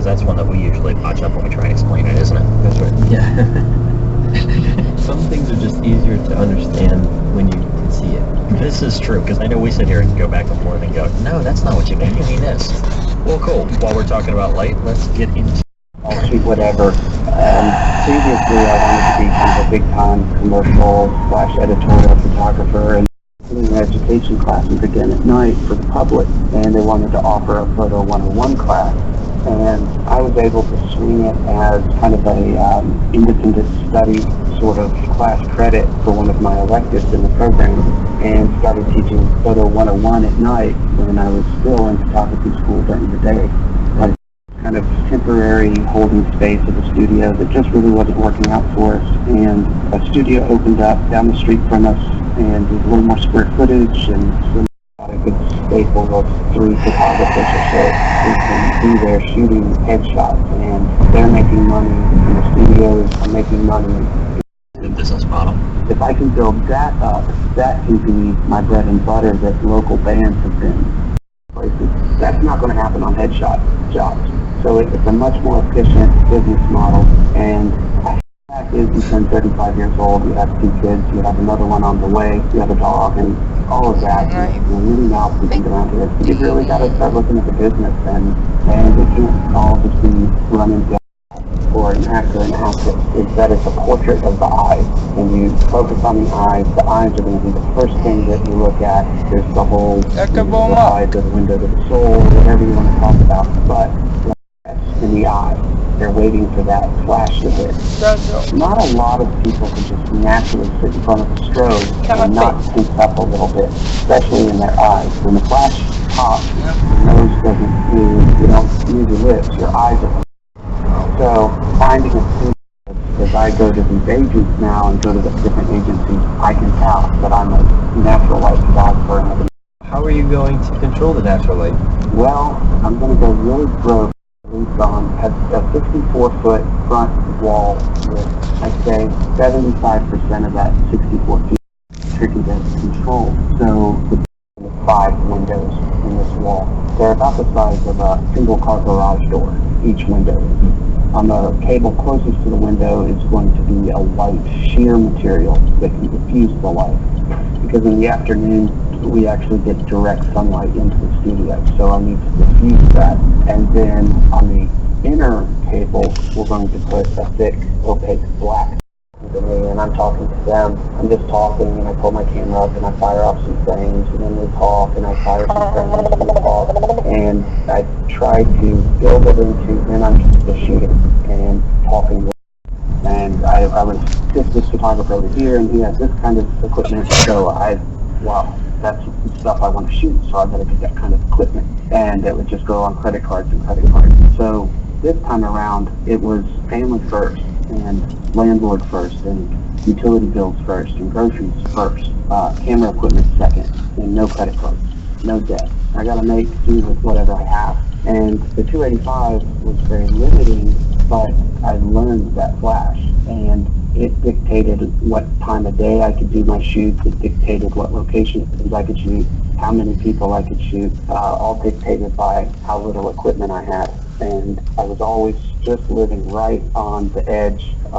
because that's one that we usually botch up when we try and explain it, isn't it? That's right. Yeah. Some things are just easier to understand when you can see it. This is true, because I know we sit here and go back and forth and go, no, that's not what you mean this. Well, cool. While we're talking about light, let's get into... I'll shoot whatever. Previously, I wanted to be kind of a big-time commercial/editorial photographer, and doing an education classes again at night for the public, and they wanted to offer a Photo 101 class. And I was able to swing it as kind of a independent study sort of class credit for one of my electives in the program, and started teaching Photo 101 at night when I was still in photography school during the day. Kind of temporary holding space of a studio that just really wasn't working out for us, and a studio opened up down the street from us, and with a little more square footage and some a good staple of 3 photographers or so who can be there shooting headshots, and they're making money, and the studios are making money. the business model. If I can build that up, that can be my bread and butter that local bands have been places. That's not going to happen on headshot jobs. So it's a much more efficient business model, and the fact is you turn 35 years old, you have 2 kids, you have another one on the way, you have a dog, and all of that. You're really now thinking around here. You really got to start looking at the business, and it can't all just be running down or an actor and actress. Is that it's a portrait of the eyes, and you focus on the eyes. The eyes are going to be the first thing that you look at. There's the whole the eye to the window to the soul, whatever you want to talk about, but in the eye. They're waiting for that flash to hit. Not a lot of people can just naturally sit in front of a strobe and not tense up a little bit, especially in their eyes. When the flash pops, your nose doesn't move, you don't move your lips, your eyes are. So finding a studio, as I go to these agents now and go to the different agencies, I can tell that I'm a natural light photographer. How are you going to control the natural light? Well, I'm going to go really broke. Has a 64-foot front wall with, I'd say, 75% of that 64 feet tricky to control. So the 5 windows in this wall. They're about the size of a single-car garage door, each window. On the cable closest to the window is going to be a white sheer material that can diffuse the light. Because in the afternoon, we actually get direct sunlight into the studio, so I need to diffuse that. And then on the inner cable, we're going to put a thick, opaque black to me, and I'm talking to them. I'm just talking, and I pull my camera up, and I fire off some frames, and then we talk, and I fire some frames, and we talk. And I try to build it into, then I'm just shooting and talking with. And I would assist this photographer over here, and he has this kind of equipment, so wow, that's the stuff I want to shoot, so I better get that kind of equipment. And it would just go on credit cards and credit cards. So this time around, it was family first, and landlord first, and utility bills first, and groceries first, camera equipment second, and no credit cards, no debt. I got to make do with whatever I have. And the 285 was very limiting, but I learned that flash, and it dictated what time of day I could do my shoots. It dictated what locations I could shoot, how many people I could shoot, all dictated by how little equipment I had. And I was always just living right on the edge